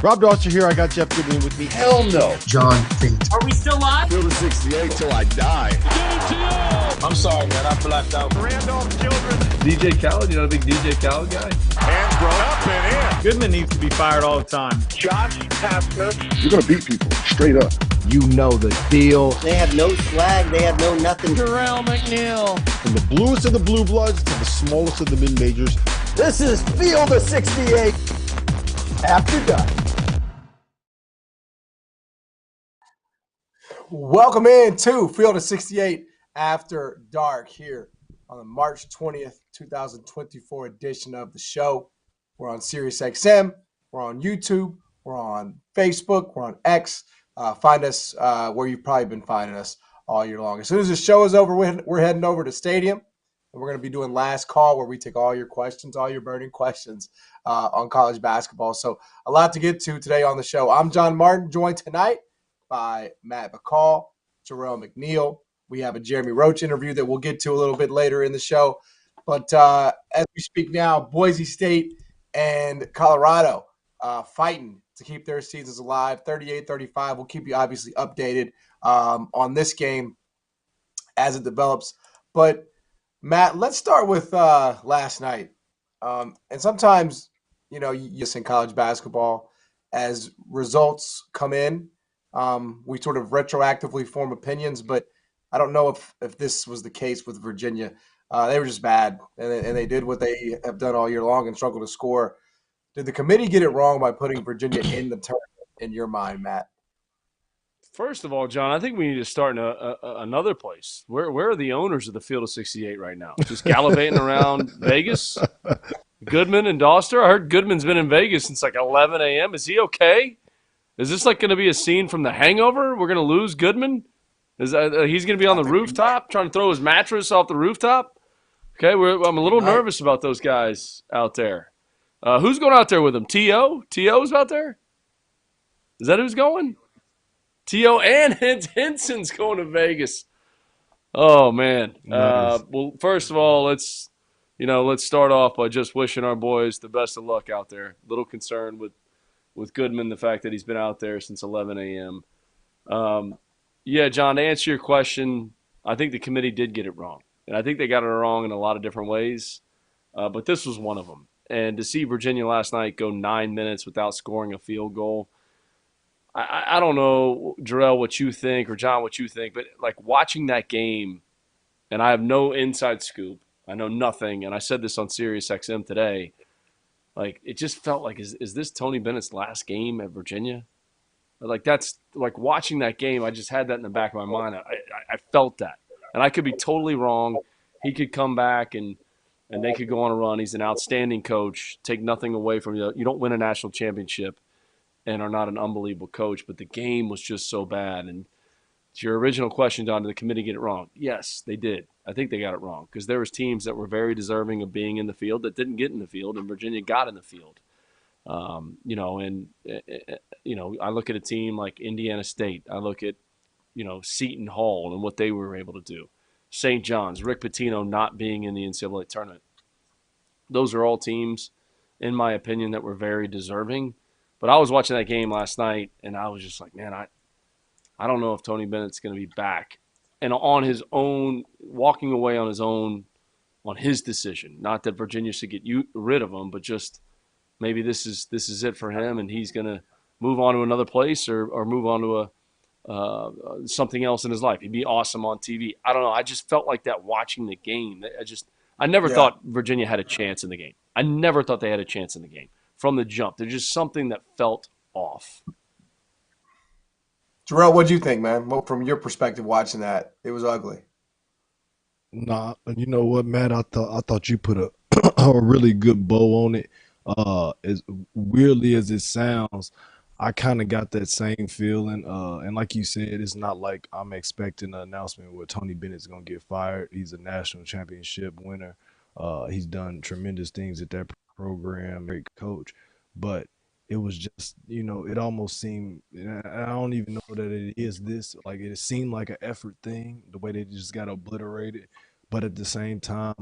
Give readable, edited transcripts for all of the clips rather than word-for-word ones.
Rob Dauster here. I got Jeff Goodman with me. Hell no. John Fink. Are we still live? Field of 68 till I die. I'm sorry, man. I blacked out. Randolph Children. DJ Khaled, you not a big DJ Khaled guy? Hansbrough up and in. Goodman needs to be fired all the time. Josh Pastner. You're going to beat people straight up. You know the deal. They have no swag. They have no nothing. Terrell McNeil. From the bluest of the blue bloods to the smallest of the mid-majors. This is Field of 68 after dark. Welcome in to Field of 68 After Dark here on the March 20th, 2024 edition of the show. We're on SiriusXM, we're on YouTube, we're on Facebook, we're on X. Find us where you've probably been finding us all year long. As soon as the show is over, we're heading over to Stadium, and we're going to be doing Last Call, where we take all your questions, all your burning questions on college basketball. So a lot to get to today on the show. I'm John Martin, joined tonight by Matt McCall, Terrell McNeil. We have a Jeremy Roach interview that we'll get to a little bit later in the show. But as we speak now, Boise State and Colorado fighting to keep their seasons alive, 38-35. We'll keep you obviously updated on this game as it develops. But, Matt, let's start with last night. And sometimes, you know, you see in college basketball as results come in, we sort of retroactively form opinions, but I don't know if this was the case with Virginia. They were just bad, and they did what they have done all year long and struggled to score. Did the committee get it wrong by putting Virginia in the tournament, in your mind, Matt? First of all, John, I think we need to start in another place. Where are the owners of the Field of 68 right now? Just gallivanting around Vegas? Goodman and Dauster? I heard Goodman's been in Vegas since like 11 a.m. Is he okay? Is this like going to be a scene from The Hangover? We're going to lose Goodman? He's going to be on the rooftop trying to throw his mattress off the rooftop? Okay, I'm a little nervous about those guys out there. Who's going out there with him? T.O.? T.O.'s out there? Is that who's going? T.O. and Henson's going to Vegas. Oh, man. Nice. Well, first of all, let's start off by just wishing our boys the best of luck out there. A little concerned with Goodman, the fact that he's been out there since 11 a.m. Yeah, John, to answer your question, I think the committee did get it wrong. And I think they got it wrong in a lot of different ways. But this was one of them. And to see Virginia last night go 9 minutes without scoring a field goal, I don't know, Jarrell, what you think, or John, what you think, but like watching that game, and I have no inside scoop. I know nothing. And I said this on SiriusXM today. Like, it just felt like, is this Tony Bennett's last game at Virginia? Like, that's like watching that game. I just had that in the back of my mind. I felt that. And I could be totally wrong. He could come back and they could go on a run. He's an outstanding coach. Take nothing away from you. You don't win a national championship and are not an unbelievable coach. But the game was just so bad. And to your original question, John, did the committee get it wrong? Yes, they did. I think they got it wrong because there was teams that were very deserving of being in the field that didn't get in the field, and Virginia got in the field. I look at a team like Indiana State. I look at, Seton Hall and what they were able to do. St. John's, Rick Pitino not being in the NCAA tournament. Those are all teams, in my opinion, that were very deserving. But I was watching that game last night, and I was just like, man, I don't know if Tony Bennett's going to be back. And on his own, walking away on his own, on his decision. Not that Virginia should get rid of him, but just maybe this is it for him, and he's going to move on to another place or move on to something else in his life. He'd be awesome on TV. I don't know. I just felt like that watching the game. I never thought Virginia had a chance in the game. I never thought they had a chance in the game from the jump. There's just something that felt off. Terrell, what'd you think, man? Well, from your perspective watching that, it was ugly. Nah, you know what, Matt? I thought you put a really good bow on it. As weirdly as it sounds, I kind of got that same feeling. And like you said, it's not like I'm expecting an announcement where Tony Bennett's going to get fired. He's a national championship winner. He's done tremendous things at that program, great coach. But it was just, it almost seemed, I don't even know that it is this, like it seemed like an effort thing, the way they just got obliterated. But at the same time,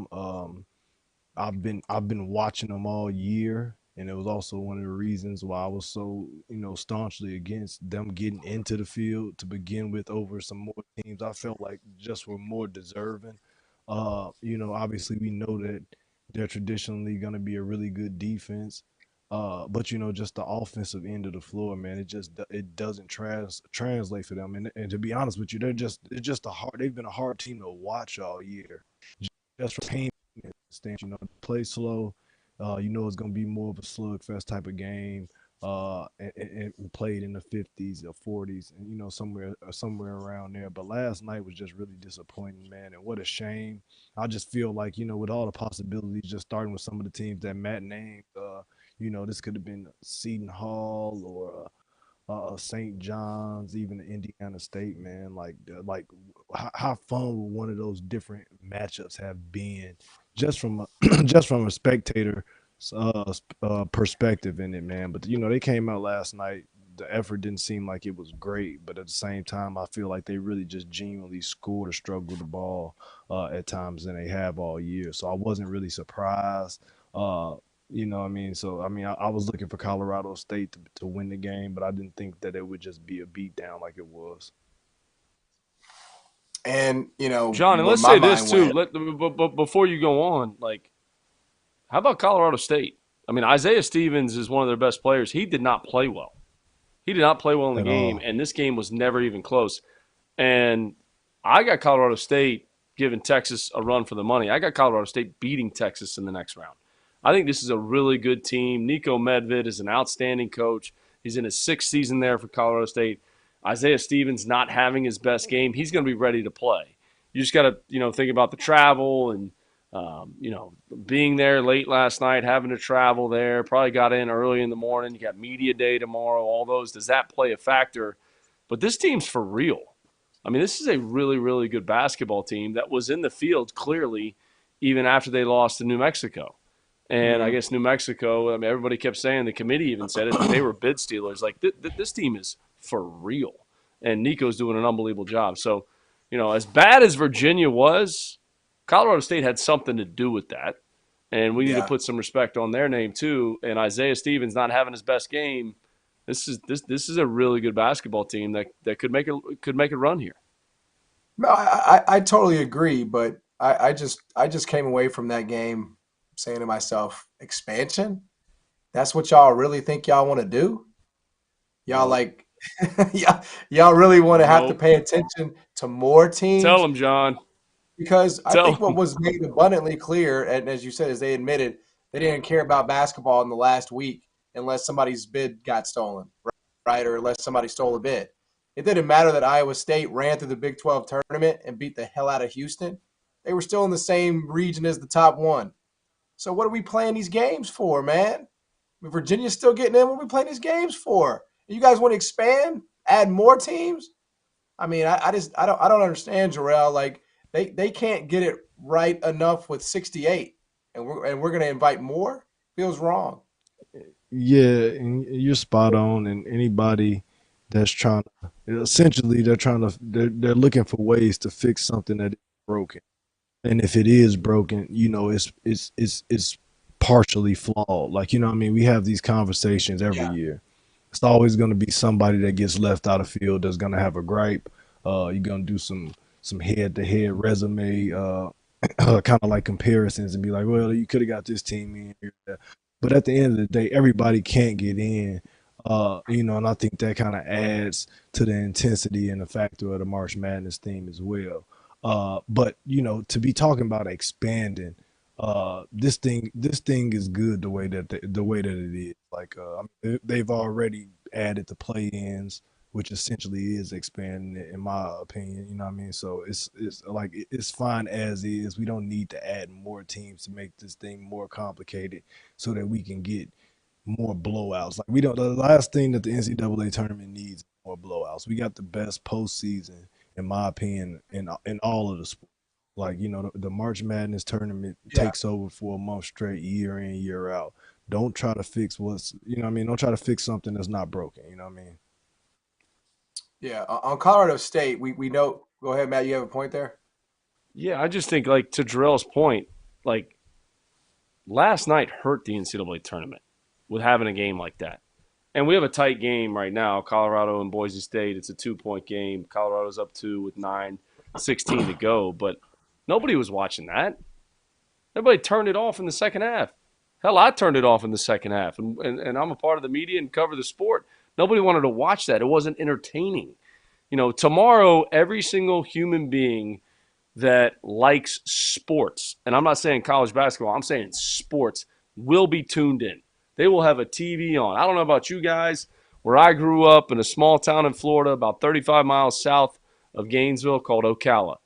I've been watching them all year, And it was also one of the reasons why I was so, staunchly against them getting into the field to begin with over some more teams I felt like just were more deserving. Obviously we know that they're traditionally going to be a really good defense. But just the offensive end of the floor, man, it doesn't translate for them. And to be honest with you, it's just they've been a hard team to watch all year. Just from pain stance, play slow. It's going to be more of a slugfest type of game. And played in the 50s or 40s, and somewhere around there. But last night was just really disappointing, man. And what a shame. I just feel like with all the possibilities, just starting with some of the teams that Matt named, this could have been Seton Hall or St. John's, even Indiana State, man. How fun would one of those different matchups have been, just from just from a spectator perspective in it, man. But they came out last night. The effort didn't seem like it was great, but at the same time, I feel like they really just genuinely scored or struggled the ball at times than they have all year. So I wasn't really surprised. What I mean? So, I was looking for Colorado State to win the game, but I didn't think that it would just be a beatdown like it was. And, John, and let's say this too. But before you go on, how about Colorado State? Isaiah Stevens is one of their best players. He did not play well. He did not play well in the game, and this game was never even close. And I got Colorado State giving Texas a run for the money. I got Colorado State beating Texas in the next round. I think this is a really good team. Nico Medved is an outstanding coach. He's in his 6th season there for Colorado State. Isaiah Stevens not having his best game. He's going to be ready to play. You just got to, think about the travel and, being there late last night, having to travel there, probably got in early in the morning. You got media day tomorrow, all those. Does that play a factor? But this team's for real. This is a really, really good basketball team that was in the field clearly even after they lost to New Mexico. And I guess New Mexico, everybody kept saying, the committee even said it, that they were bid stealers. This team is for real. And Nico's doing an unbelievable job. So, as bad as Virginia was, Colorado State had something to do with that. And we need to put some respect on their name too. And Isaiah Stevens not having his best game, this is a really good basketball team that could make a run here. No, I totally agree, but I just came away from that game saying to myself, expansion? That's what y'all really think y'all want to do? Y'all y'all really want to have to pay attention to more teams? Tell them, John. Because I think what was made abundantly clear, and as you said, is they admitted they didn't care about basketball in the last week unless somebody's bid got stolen, right? Or unless somebody stole a bid. It didn't matter that Iowa State ran through the Big 12 tournament and beat the hell out of Houston. They were still in the same region as the top one. So what are we playing these games for, man? Virginia's still getting in. What are we playing these games for? You guys want to expand, add more teams? I don't understand, Jarrell. They can't get it right enough with 68, and we're going to invite more. Feels wrong. Yeah, and you're spot on. And anybody that's trying to, essentially, they're looking for ways to fix something that is broken. And if it is broken, it's partially flawed. We have these conversations every year. It's always going to be somebody that gets left out of field that's going to have a gripe. You're going to do some head-to-head resume, kind of like comparisons and be like, well, you could have got this team in here. But at the end of the day, everybody can't get in. And I think that kind of adds to the intensity and the factor of the March Madness theme as well. But to be talking about expanding, this thing is good the way that it is. They've already added the play-ins, which essentially is expanding it, in my opinion. So it's fine as is. We don't need to add more teams to make this thing more complicated so that we can get more blowouts. The last thing that the NCAA tournament needs is more blowouts. We got the best postseason, in my opinion, in all of the sports. The March Madness tournament takes over for a month straight, year in, year out. Don't try to fix don't try to fix something that's not broken. Yeah, on Colorado State, we know. Go ahead, Matt. You have a point there. Yeah, I just think to Jarrell's point, last night hurt the NCAA tournament. with having a game like that. And we have a tight game right now, Colorado and Boise State. It's a 2-point game. Colorado's up 2 with 9:16 to go. But nobody was watching that. Everybody turned it off in the second half. Hell, I turned it off in the second half. And I'm a part of the media and cover the sport. Nobody wanted to watch that. It wasn't entertaining. Tomorrow, every single human being that likes sports, and I'm not saying college basketball, I'm saying sports, will be tuned in. They will have a TV on. I don't know about you guys. Where I grew up in a small town in Florida, about 35 miles south of Gainesville, called Ocala.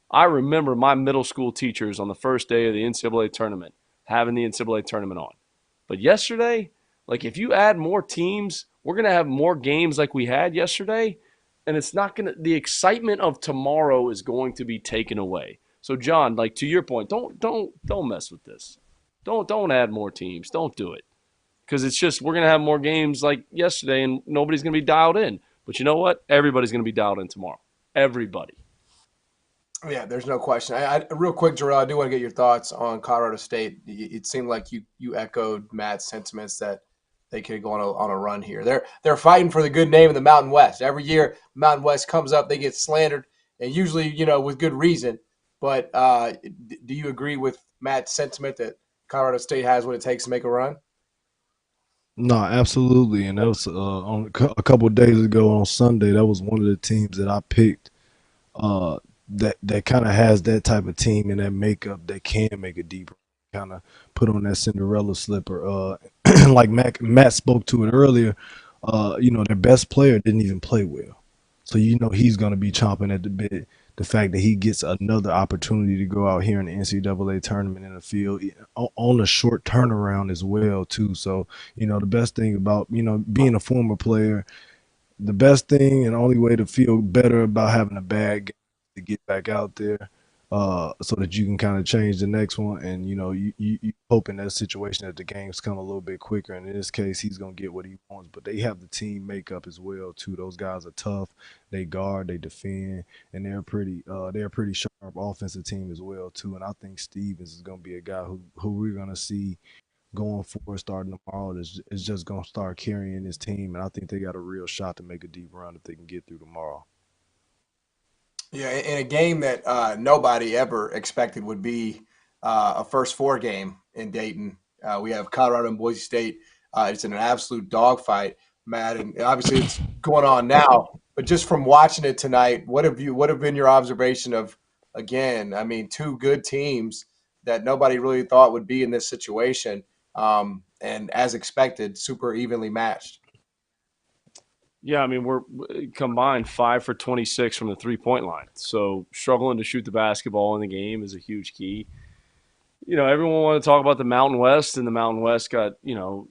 I remember my middle school teachers on the first day of the NCAA tournament having the NCAA tournament on. But yesterday, if you add more teams, we're going to have more games like we had yesterday, and it's not going to – the excitement of tomorrow is going to be taken away. So, John, to your point, don't mess with this. Don't add more teams. Don't do it. Because it's just we're going to have more games like yesterday, and nobody's going to be dialed in. But you know what? Everybody's going to be dialed in tomorrow. Everybody. Yeah, there's no question. Real quick, Jarrell, I do want to get your thoughts on Colorado State. It seemed like you echoed Matt's sentiments that they could go on a run here. They're fighting for the good name of the Mountain West. Every year, Mountain West comes up, they get slandered, and usually, with good reason. But do you agree with Matt's sentiment that Colorado State has what it takes to make a run? No, absolutely. And that was on a couple of days ago on Sunday. That was one of the teams that I picked. That kind of has that type of team and that makeup that can make a deep, kind of put on that Cinderella slipper. Like Matt spoke to it earlier, their best player didn't even play well. So he's going to be chomping at the bit. The fact that he gets another opportunity to go out here in the NCAA tournament in the field on a short turnaround as well, too. So, the best thing about, being a former player, the best thing and only way to feel better about having a bad game to get back out there so that you can kind of change the next one. And, you hope in that situation that the games come a little bit quicker. And in this case, he's going to get what he wants. But they have the team makeup as well, too. Those guys are tough. They guard, they defend, and they're a pretty sharp offensive team as well, too. And I think Stevens is going to be a guy who we're going to see going forward starting tomorrow is just going to start carrying his team. And I think they got a real shot to make a deep run if they can get through tomorrow. Yeah, in a game that nobody ever expected would be a first four game in Dayton. We have Colorado and Boise State. It's an absolute dogfight, Matt, and obviously it's going on now. But just from watching it tonight, what have been your observation of, again, two good teams that nobody really thought would be in this situation, and as expected, super evenly matched? Yeah, we're combined 5 for 26 from the three-point line. So struggling to shoot the basketball in the game is a huge key. Everyone wanted to talk about the Mountain West, and the Mountain West got,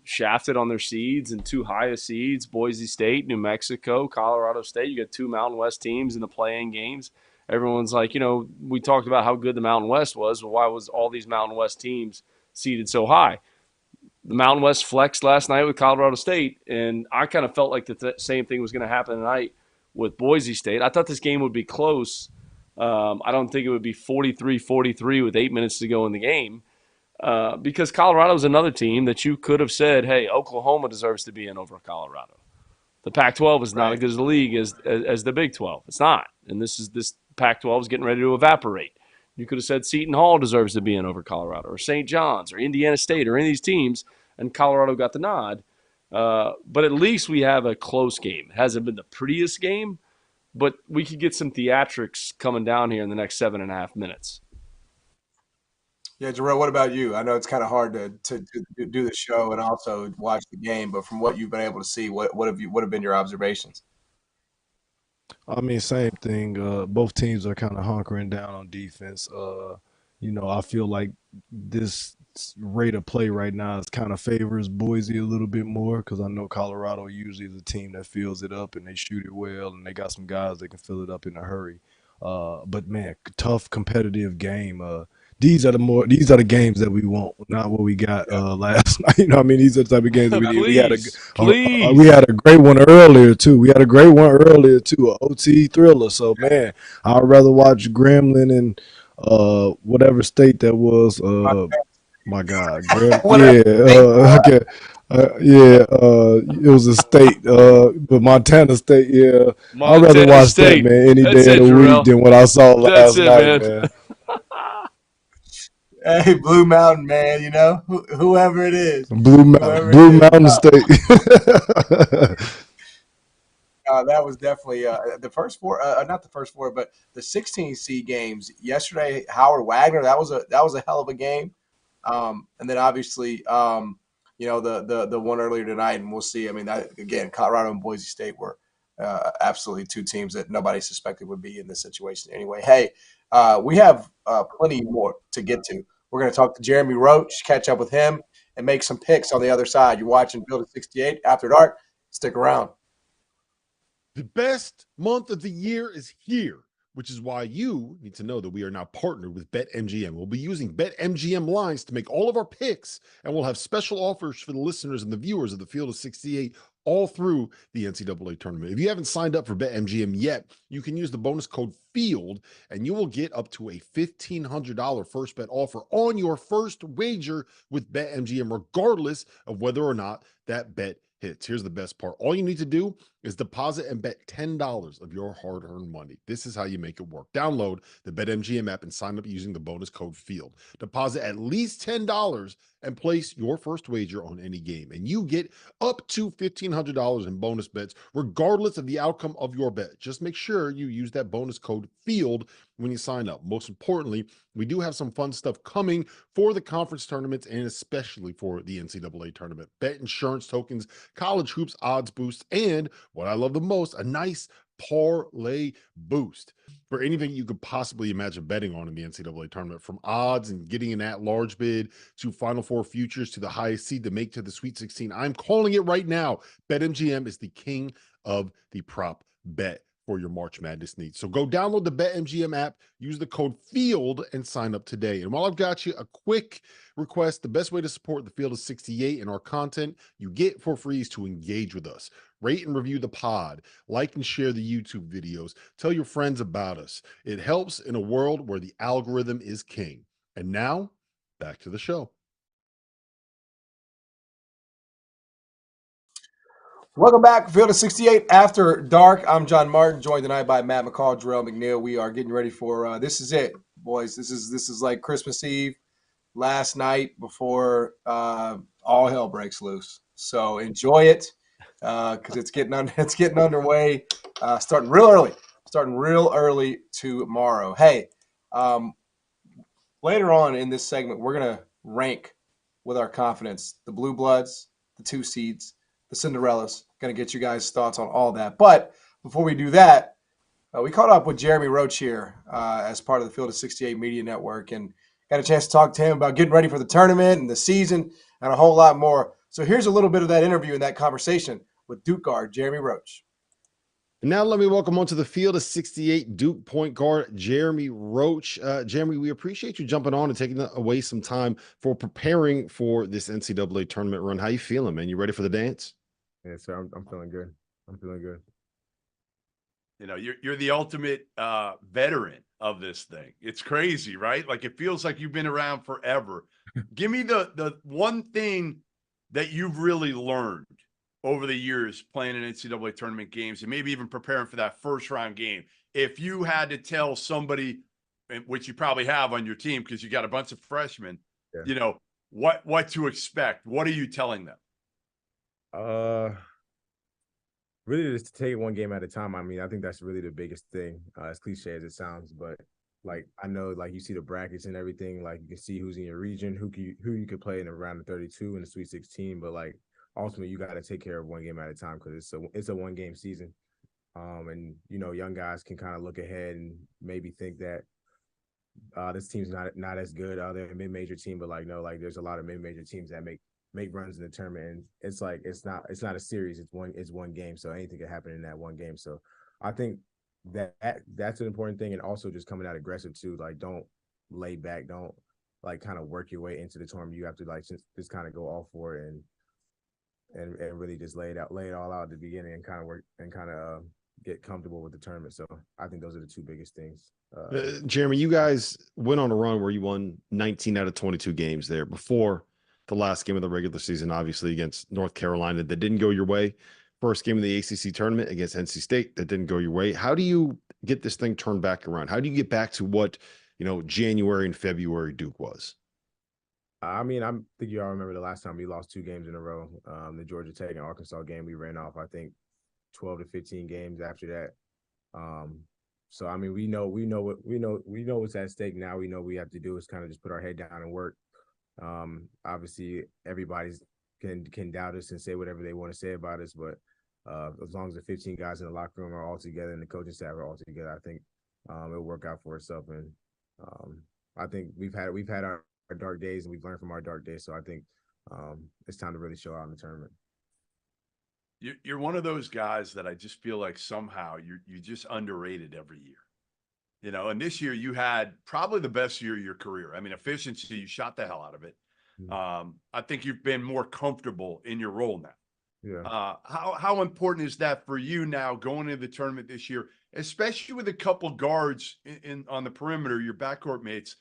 shafted on their seeds, and two highest seeds, Boise State, New Mexico, Colorado State. You got two Mountain West teams in the play-in games. Everyone's like, we talked about how good the Mountain West was. Well, why was all these Mountain West teams seeded so high? The Mountain West flexed last night with Colorado State, and I kind of felt like the same thing was going to happen tonight with Boise State. I thought this game would be close. I don't think it would be 43-43 with 8 minutes to go in the game because Colorado is another team that you could have said, hey, Oklahoma deserves to be in over Colorado. The Pac-12 is not as good as the league as the Big 12. It's not. And this Pac-12 is getting ready to evaporate. You could have said Seton Hall deserves to be in over Colorado or St. John's or Indiana State or any of these teams, and Colorado got the nod. But at least we have a close game. It hasn't been the prettiest game, but we could get some theatrics coming down here in the next 7.5 minutes. Yeah, Jarrell, what about you? I know it's kind of hard to do the show and also watch the game, but from what you've been able to see, what have been your observations? Same thing. Both teams are kind of hunkering down on defense. I feel like this rate of play right now is kind of favors Boise a little bit more because I know Colorado usually is a team that fills it up and they shoot it well and they got some guys that can fill it up in a hurry. But man, tough competitive game. These are the games that we want, not what we got last night. These are the type of games that we need. We had a great one earlier too. A OT thriller. So man, I'd rather watch Gremlin and whatever state that was. My God, okay. It was a state, but Montana State. Yeah, I'd rather Montana watch that, State. man, any That's day of it, the week Jarrell. than what I saw That's last it, night, man. man. Hey, Blue Mountain, man, you know, whoever it is, whoever it Blue is. Mountain State. That was definitely the first four, not the first four, but the 16 seed games yesterday. Howard Wagner, that was a hell of a game. And then obviously, the one earlier tonight, and we'll see. I mean, that again, Colorado and Boise State were absolutely two teams that nobody suspected would be in this situation anyway. Hey, we have plenty more to get to. We're going to talk to Jeremy Roach, catch up with him, and make some picks on the other side. You're watching Field of 68 After Dark. Stick around. The best month of the year is here, which is why you need to know that we are now partnered with BetMGM. We'll be using BetMGM lines to make all of our picks, and we'll have special offers for the listeners and the viewers of the Field of 68 all through the NCAA tournament. If you haven't signed up for BetMGM yet, you can use the bonus code FIELD, and you will get up to a $1,500 first bet offer on your first wager with BetMGM, regardless of whether or not that bet hits. Here's the best part. All you need to do is deposit and bet $10 of your hard-earned money. This is how you make it work. Download the BetMGM app and sign up using the bonus code FIELD. Deposit at least $10 and place your first wager on any game, and you get up to $1,500 in bonus bets, regardless of the outcome of your bet. Just make sure you use that bonus code FIELD when you sign up. Most importantly, we do have some fun stuff coming for the conference tournaments and especially for the NCAA tournament. Bet insurance tokens, college hoops odds boosts, and what I love the most, a nice parlay boost for anything you could possibly imagine betting on in the NCAA tournament, from odds and getting an at-large bid to Final Four futures to the highest seed to make to the Sweet 16. I'm calling it right now. BetMGM is the king of the prop bet for your March Madness needs. So go download the BetMGM app, use the code FIELD, and sign up today. And while I've got you, a quick request: the best way to support the Field of 68 and our content you get for free is to engage with us. Rate and review the pod, like and share the YouTube videos, tell your friends about us. It helps in a world where the algorithm is king. And now, back to the show. Welcome back, Field of 68 After Dark. I'm John Martin, joined tonight by Matt McCall, Jarrell McNeil. We are getting ready for this is it, boys. This is like Christmas Eve, last night before all hell breaks loose. So enjoy it because it's getting underway. Starting real early tomorrow. Hey, later on in this segment, we're gonna rank with our confidence the Blue Bloods, the 2 seeds, the Cinderellas. Going to get you guys' thoughts on all that. But before we do that, we caught up with Jeremy Roach here as part of the Field of 68 Media Network and got a chance to talk to him about getting ready for the tournament and the season and a whole lot more. So here's a little bit of that interview and that conversation with Duke guard Jeremy Roach. And now let me welcome onto the Field of 68 Duke point guard Jeremy Roach. Jeremy, we appreciate you jumping on and taking away some time for preparing for this NCAA tournament run. How you feeling, man? You ready for the dance? Yes, sir. I'm feeling good. I'm feeling good. You know, you're the ultimate veteran of this thing. It's crazy, right? Like, it feels like you've been around forever. Give me the one thing that you've really learned over the years playing in NCAA tournament games and maybe even preparing for that first round game. If you had to tell somebody, which you probably have on your team because you got a bunch of freshmen, you know, what to expect, what are you telling them? Really just to take it one game at a time. I mean, I think that's really the biggest thing, as cliche as it sounds, but like, I know, like, you see the brackets and everything, like, you can see who's in your region, who you could play in the round of 32 in the Sweet 16, but like, ultimately you got to take care of one game at a time because it's a one game season. And you know, young guys can kind of look ahead and maybe think that this team's not as good. They're a mid-major team, but like, no, like, there's a lot of mid-major teams that make runs in the tournament, and it's like it's not a series. It's one game, so anything can happen in that one game. So I think that's an important thing, and also just coming out aggressive too. Like, don't lay back, don't like kind of work your way into the tournament. You have to like just kind of go all for it and really just lay it all out at the beginning and kind of work and kind of get comfortable with the tournament. So I think those are the two biggest things. Jeremy, you guys went on a run where you won 19 out of 22 games there before the last game of the regular season, obviously against North Carolina, that didn't go your way. First game of the ACC tournament against NC State, that didn't go your way. How do you get this thing turned back around? How do you get back to what, January and February Duke was? I mean, I think you all remember the last time we lost 2 games in a row. The Georgia Tech and Arkansas game, we ran off, I think, 12 to 15 games after that. So I mean, we know what's at stake now. We know what we have to do is kind of just put our head down and work. Obviously, everybody's can doubt us and say whatever they want to say about us, but as long as the 15 guys in the locker room are all together and the coaching staff are all together, I think it'll work out for itself. And I think we've had our dark days and we've learned from our dark days. So I think it's time to really show out in the tournament. You're one of those guys that I just feel like somehow you're just underrated every year, and this year you had probably the best year of your career. I mean, efficiency, you shot the hell out of it. I think you've been more comfortable in your role now. Yeah. How important is that for you now going into the tournament this year, especially with a couple guards on the perimeter, your backcourt mates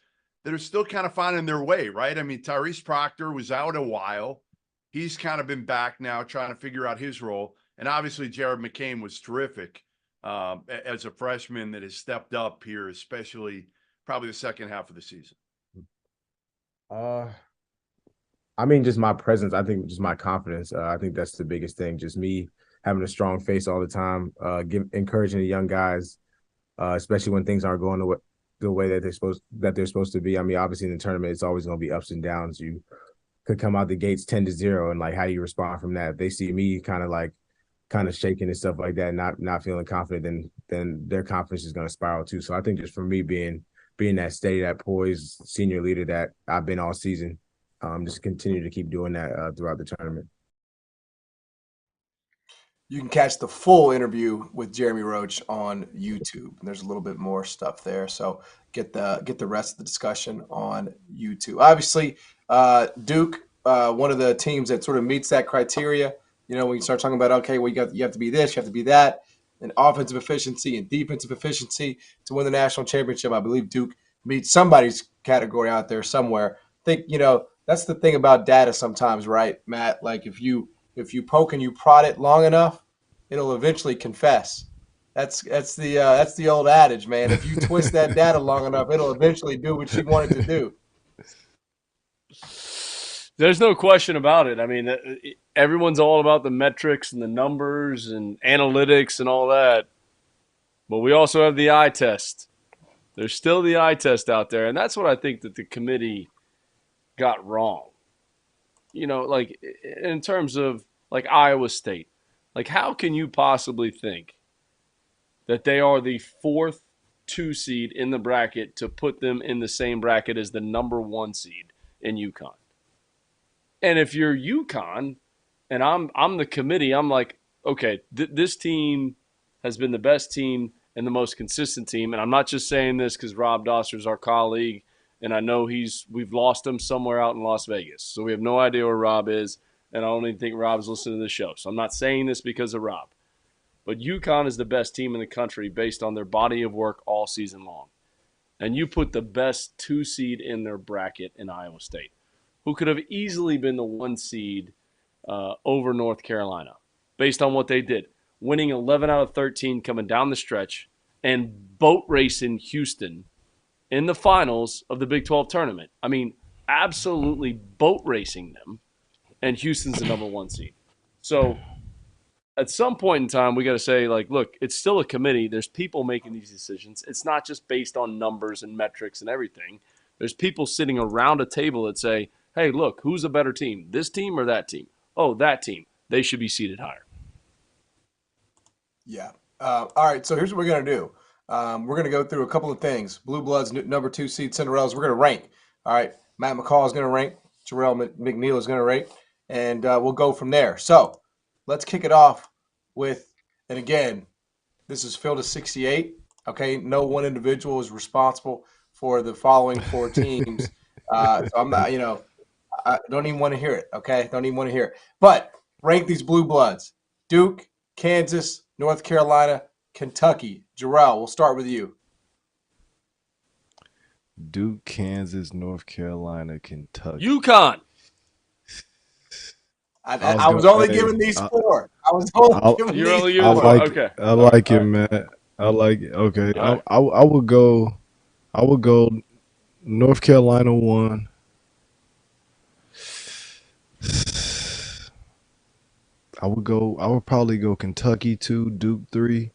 that are still kind of finding their way, right? I mean, Tyrese Proctor was out a while. He's kind of been back now trying to figure out his role. And obviously Jared McCain was terrific as a freshman that has stepped up here, especially probably the second half of the season. I mean, just my presence. I think just my confidence. I think that's the biggest thing. Just me having a strong face all the time, encouraging the young guys, especially when things aren't going the way that they're supposed to be. I mean, obviously in the tournament, it's always going to be ups and downs. You could come out the gates 10-0, and like, how do you respond from that? If they see me kind of shaking and stuff like that, not feeling confident, then their confidence is going to spiral too. So I think just for me being that steady, that poised senior leader that I've been all season, just continue to keep doing that throughout the tournament. You can catch the full interview with Jeremy Roach on YouTube. There's a little bit more stuff there, so get the rest of the discussion on YouTube. Obviously, Duke, one of the teams that sort of meets that criteria. When you start talking about, okay, well, you have to be this, you have to be that, and offensive efficiency and defensive efficiency to win the national championship. I believe Duke meets somebody's category out there somewhere. I think that's the thing about data sometimes, right, Matt? Like if you poke and you prod it long enough, it'll eventually confess. That's the old adage, man. If you twist that data long enough, it'll eventually do what you want it to do. There's no question about it. I mean, everyone's all about the metrics and the numbers and analytics and all that. But we also have the eye test. There's still the eye test out there. And that's what I think that the committee got wrong. Like in terms of like Iowa State, like how can you possibly think that they are the 4th 2 seed in the bracket to put them in the same bracket as the number 1 seed in UConn? And if you're UConn and I'm the committee, I'm like, okay, this team has been the best team and the most consistent team. And I'm not just saying this because Rob Dauster is our colleague, and I know we've lost him somewhere out in Las Vegas. So we have no idea where Rob is, and I don't even think Rob's listening to the show. So I'm not saying this because of Rob. But UConn is the best team in the country based on their body of work all season long. And you put the best 2 seed in their bracket in Iowa State, who could have easily been the 1 seed over North Carolina based on what they did, winning 11 out of 13 coming down the stretch and boat racing Houston in the finals of the Big 12 tournament. I mean, absolutely boat racing them, and Houston's the number 1 seed. So at some point in time, we got to say, like, look, it's still a committee. There's people making these decisions. It's not just based on numbers and metrics and everything. There's people sitting around a table that say, hey, look, who's a better team, this team or that team? Oh, that team. They should be seated higher. Yeah. All right, so here's what we're going to do. We're going to go through a couple of things. Blue Bloods, number 2 seed, Cinderellas. We're going to rank. All right, Matt McCall is going to rank. Jarrell McNeil is going to rank. And we'll go from there. So let's kick it off with, and again, this is Field of 68. Okay, no one individual is responsible for the following 4 teams. So I'm not, I don't even want to hear it, okay? Don't even want to hear it. But rank these Blue Bloods. Duke, Kansas, North Carolina, Kentucky. Jarrell, we'll start with you. Duke, Kansas, North Carolina, Kentucky. UConn. I was only giving these four. I was only giving You're only these giving four. four. Okay. I like it, man. I like it. Okay. All right. I would go North Carolina 1. I would probably go Kentucky 2, Duke 3,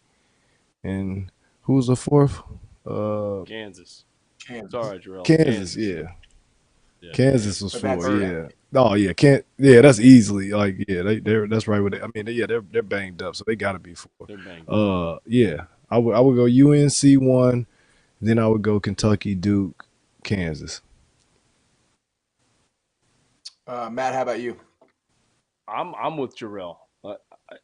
and who's the fourth? Kansas. Kansas. Sorry, Jarrell. Kansas, yeah. Kansas was But that's 4, it. yeah. Oh yeah, that's easily like they're that's right with it. I mean, yeah, they're banged up, so they got to be 4. They're banged. Yeah. I would go UNC 1, then I would go Kentucky, Duke, Kansas. Matt, how about you? I'm with Jarrell.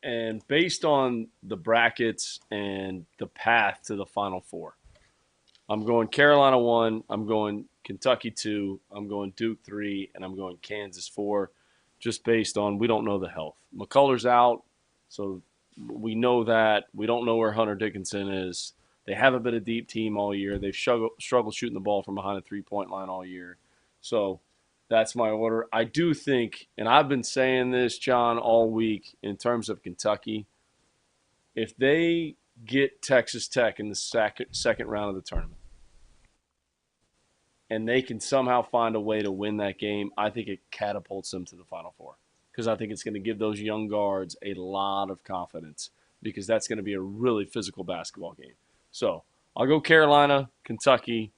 And based on the brackets and the path to the Final Four, I'm going Carolina 1, I'm going Kentucky 2, I'm going Duke 3, and I'm going Kansas 4, just based on we don't know the health. McCullough's out, so we know that. We don't know where Hunter Dickinson is. They haven't been a deep team all year. They've struggled shooting the ball from behind the three-point line all year. So that's my order. I do think, and I've been saying this, John, all week in terms of Kentucky, if they get Texas Tech in the second round of the tournament and they can somehow find a way to win that game, I think it catapults them to the Final Four because I think it's going to give those young guards a lot of confidence because that's going to be a really physical basketball game. So I'll go Carolina, Kentucky,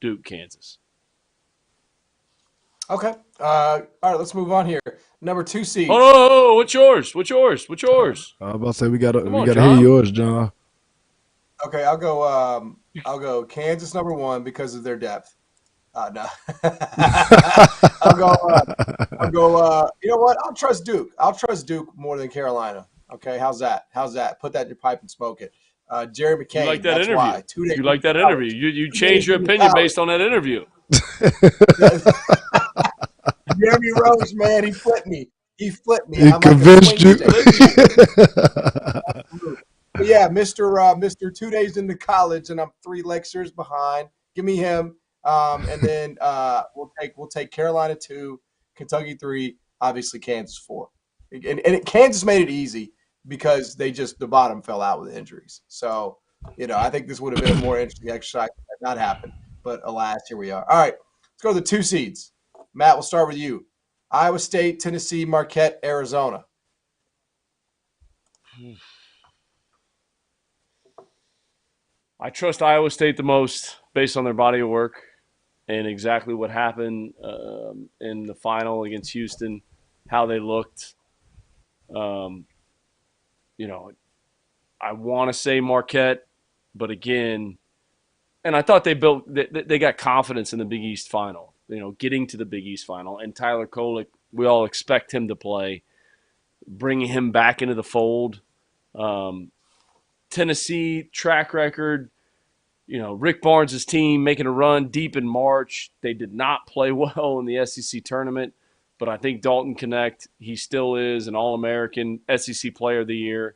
Duke, Kansas. Okay. All right, let's move on here. Number 2 seed. Oh, what's yours? What's yours? I was about to say we gotta hear John. yours, John. Okay, I'll go Kansas number 1 because of their depth. No. I'll go, you know what? I'll trust Duke. I'll trust Duke more than Carolina. Okay, how's that? Put that in your pipe and smoke it. Jerry McCain. You like that that's interview? Why. 2 days You like that college. interview? You changed your opinion based on that interview. Jeremy Roach, man, he flipped me. He I'm convinced you. But yeah, Mr. 2 days into college, and I'm 3 lectures behind. Give me him, and then we'll take Carolina 2, Kentucky 3, obviously Kansas 4, and Kansas made it easy because the bottom fell out with injuries. So I think this would have been a more interesting exercise had not happened. But alas, here we are. All right, let's go to the 2 seeds. Matt, we'll start with you. Iowa State, Tennessee, Marquette, Arizona. I trust Iowa State the most based on their body of work and exactly what happened in the final against Houston, how they looked. I want to say Marquette, but again, and I thought they got confidence in the Big East final, getting to the Big East final. And Tyler Kolek, we all expect him to play, bringing him back into the fold. Tennessee track record, Rick Barnes' team making a run deep in March. They did not play well in the SEC tournament, but I think Dalton Connect, he still is an All-American SEC Player of the Year.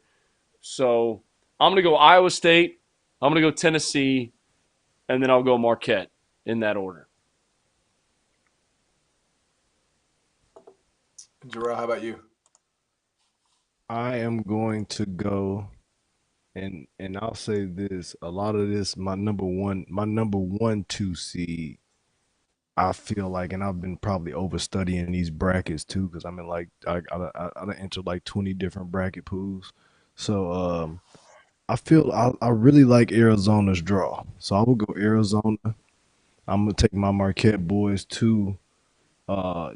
So I'm going to go Iowa State, I'm going to go Tennessee, and then I'll go Marquette in that order. Jarrell, how about you? I am going to go, and I'll say this: a lot of this, my number 1, 2 seed. I feel like, and I've been probably overstudying these brackets too, because I'm in like I entered like 20 different bracket pools. So I feel I really like Arizona's draw. So I will go Arizona. I'm gonna take my Marquette boys too.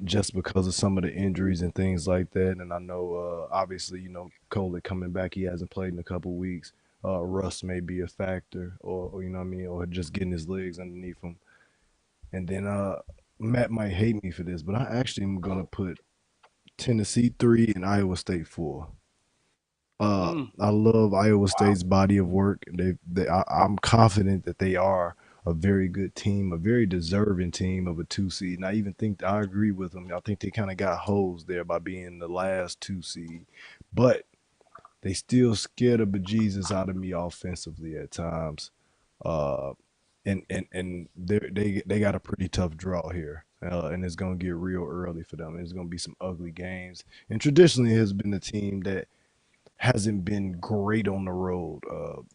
Just because of some of the injuries and things like that. And I know, obviously, Coley coming back, he hasn't played in a couple weeks. Russ may be a factor, or you know what I mean, or just getting his legs underneath him. And then Matt might hate me for this, but I actually am gonna put Tennessee 3 and Iowa State 4. I love Iowa State's body of work. I'm confident that they are a very good team, a very deserving team of a 2 seed. And I even think I agree with them. I think they kind of got hosed there by being the last 2 seed, but they still scared the bejesus out of me offensively at times. and they got a pretty tough draw here, and it's gonna get real early for them. It's gonna be some ugly games, and traditionally has been a team that hasn't been great on the road.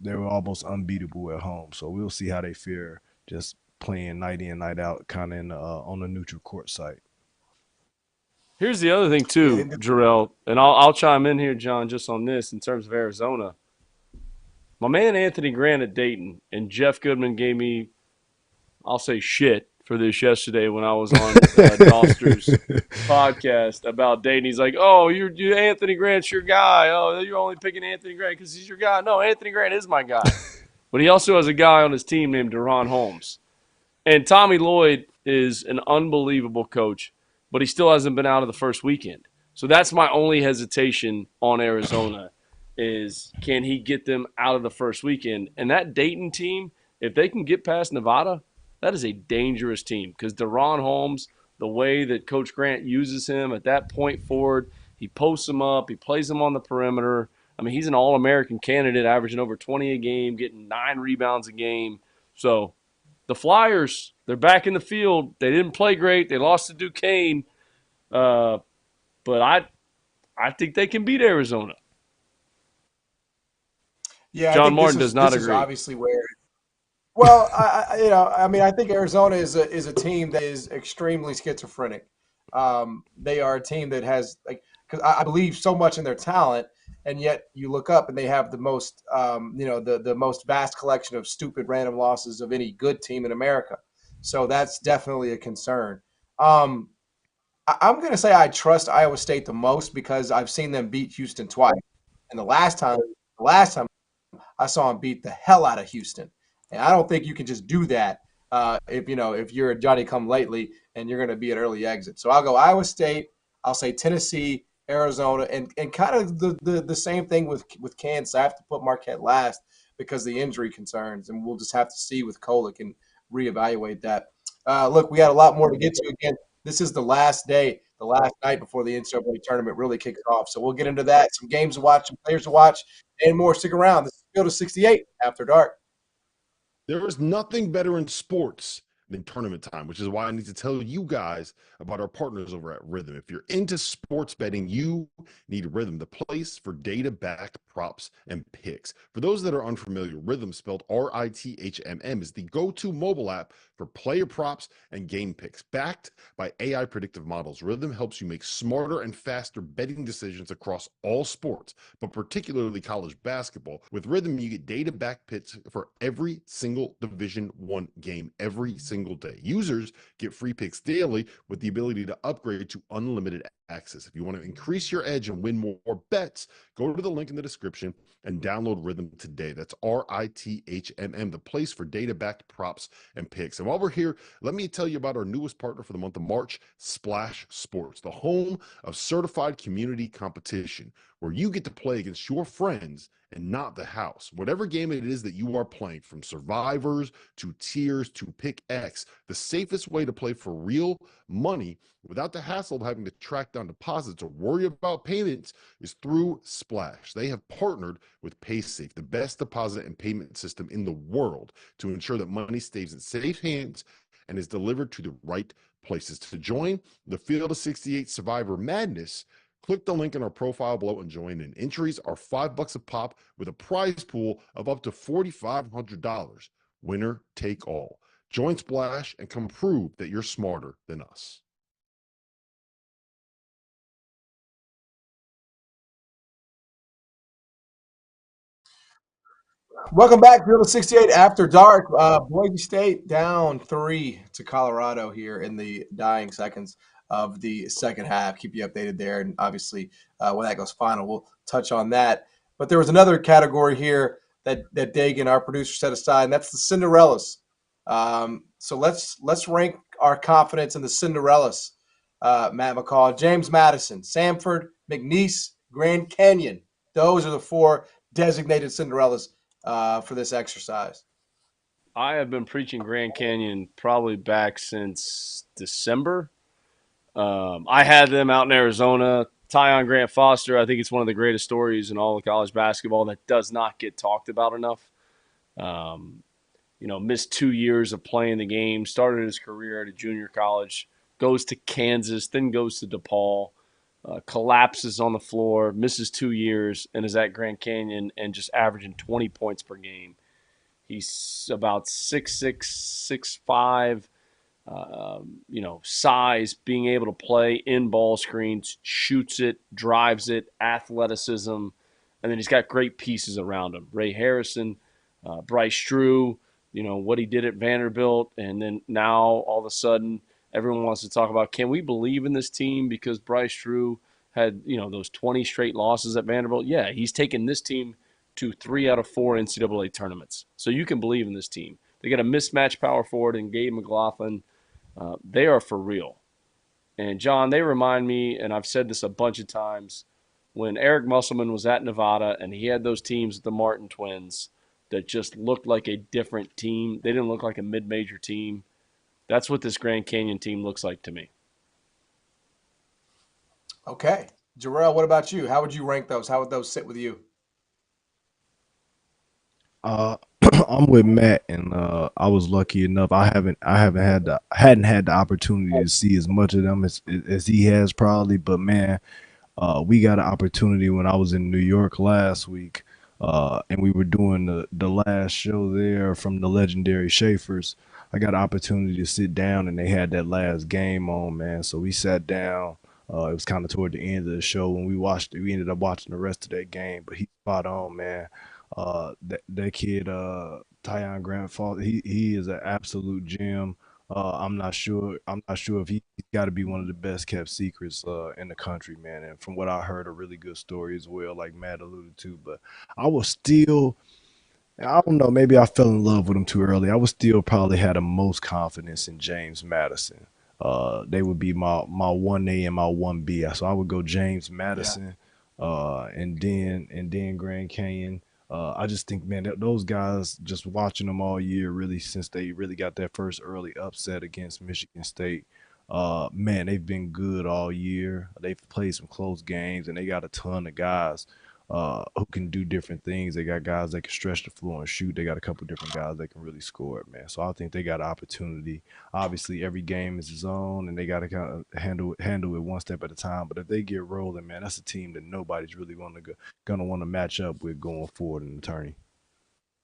They were almost unbeatable at home, so we'll see how they fare just playing night in, night out, kind of on a neutral court site. Here's the other thing too, Jarrell, and I'll chime in here, John, just on this in terms of Arizona. My man Anthony Grant at Dayton and Jeff Goodman gave me, I'll say shit for this yesterday when I was on Dauster's podcast about Dayton. He's like, "Oh, you Anthony Grant's your guy. Oh, you're only picking Anthony Grant because he's your guy." No, Anthony Grant is my guy, but he also has a guy on his team named Deron Holmes, and Tommy Lloyd is an unbelievable coach, but he still hasn't been out of the first weekend. So that's my only hesitation on Arizona is can he get them out of the first weekend? And that Dayton team, if they can get past Nevada, that is a dangerous team because Deron Holmes, the way that Coach Grant uses him at that point forward, he posts him up, he plays him on the perimeter. I mean, he's an All-American candidate, averaging over 20 a game, getting 9 rebounds a game. So the Flyers, they're back in the field. They didn't play great. They lost to Duquesne. But I think they can beat Arizona. Yeah, John Martin does not agree. Is obviously where. Well, I think Arizona is a team that is extremely schizophrenic. They are a team that has because I believe so much in their talent, and yet you look up and they have the most the most vast collection of stupid random losses of any good team in America. So that's definitely a concern. I'm going to say I trust Iowa State the most because I've seen them beat Houston twice, and the last time I saw him beat the hell out of Houston. And I don't think you can just do that if you're a Johnny come lately and you're going to be an early exit. So I'll go Iowa State. I'll say Tennessee, Arizona, and kind of the same thing with Kansas. I have to put Marquette last because of the injury concerns, and we'll just have to see with Kolek and reevaluate that. Look, we got a lot more to get to. Again, this is the last day, the last night before the NCAA tournament really kicks off. So we'll get into that, some games to watch, some players to watch, and more. Stick around. This is Field of 68 After Dark. There is nothing better in sports than tournament time, which is why I need to tell you guys about our partners over at Rhythm. If you're into sports betting, you need Rhythm, the place for data-backed props and picks. For those that are unfamiliar, Rhythm, spelled RITHMM, is the go-to mobile app for player props and game picks. Backed by AI predictive models, Rhythm helps you make smarter and faster betting decisions across all sports, but particularly college basketball. With Rhythm, you get data-backed picks for every single Division I game every single day. Users get free picks daily with the ability to upgrade to unlimited access. If you want to increase your edge and win more bets, go to the link in the description and download Rhythm today. That's RITHMM, the place for data-backed props and picks. And while we're here, let me tell you about our newest partner for the month of March, SplashSports, the home of certified community competition, where you get to play against your friends and not the house. Whatever game it is that you are playing, from survivors to tiers to pick X, the safest way to play for real money without the hassle of having to track down deposits or worry about payments is through Splash. They have partnered with PaySafe, the best deposit and payment system in the world, to ensure that money stays in safe hands and is delivered to the right places. To join the Field of 68 Survivor Madness, click the link in our profile below and join in. Entries are $5 a pop with a prize pool of up to $4,500. Winner take all. Join Splash and come prove that you're smarter than us. Welcome back, Field of 68 After Dark. Boise State down 3 to Colorado here in the dying seconds of the second half. Keep you updated there, and obviously when that goes final, we'll touch on that. But there was another category here that Dagan, our producer, set aside, and that's the Cinderellas. So let's rank our confidence in the Cinderellas. Matt McCall, James Madison, Samford, McNeese, Grand Canyon. Those are the 4 designated Cinderellas for this exercise. I have been preaching Grand Canyon probably back since December. I had them out in Arizona. Tyon Grant Foster, I think it's one of the greatest stories in all of college basketball that does not get talked about enough. missed 2 years of playing the game, started his career at a junior college, goes to Kansas, then goes to DePaul, collapses on the floor, misses 2 years, and is at Grand Canyon and just averaging 20 points per game. He's about 6'6", 6'5", size, being able to play in ball screens, shoots it, drives it, athleticism, and then he's got great pieces around him. Ray Harrison, Bryce Drew, what he did at Vanderbilt, and then now all of a sudden everyone wants to talk about, can we believe in this team because Bryce Drew had, those 20 straight losses at Vanderbilt? Yeah, he's taken this team to 3 out of 4 NCAA tournaments. So you can believe in this team. They got a mismatched power forward in Gabe McLaughlin. They are for real. And, John, they remind me, and I've said this a bunch of times, when Eric Musselman was at Nevada and he had those teams with the Martin twins that just looked like a different team. They didn't look like a mid-major team. That's what this Grand Canyon team looks like to me. Okay. Jarrell, what about you? How would you rank those? How would those sit with you? I'm with Matt, and I was lucky enough. I hadn't had the opportunity to see as much of them as he has probably. But man, we got an opportunity when I was in New York last week, and we were doing the last show there from the legendary Schaefer's. I got an opportunity to sit down, and they had that last game on, man. So we sat down. It was kind of toward the end of the show when we watched it. We ended up watching the rest of that game, but he's spot on, man. That kid, Tyon Grant Fall, he is an absolute gem. I'm not sure if he's got to be one of the best kept secrets in the country, man. And from what I heard, a really good story as well, like Matt alluded to. But I was still, I don't know, maybe I fell in love with him too early. I would still probably had the most confidence in James Madison. They would be my 1A and my 1B. So I would go James Madison, and then Grand Canyon. I just think, man, those guys, just watching them all year, really, since they really got that first early upset against Michigan State, man, they've been good all year. They've played some close games, and they got a ton of guys who can do different things. They got guys that can stretch the floor and shoot. They got a couple different guys that can really score it, man. So I think they got an opportunity. Obviously, every game is its own, and they got to kind of handle it one step at a time. But if they get rolling, man, that's a team that nobody's really gonna want to match up with going forward in the tourney.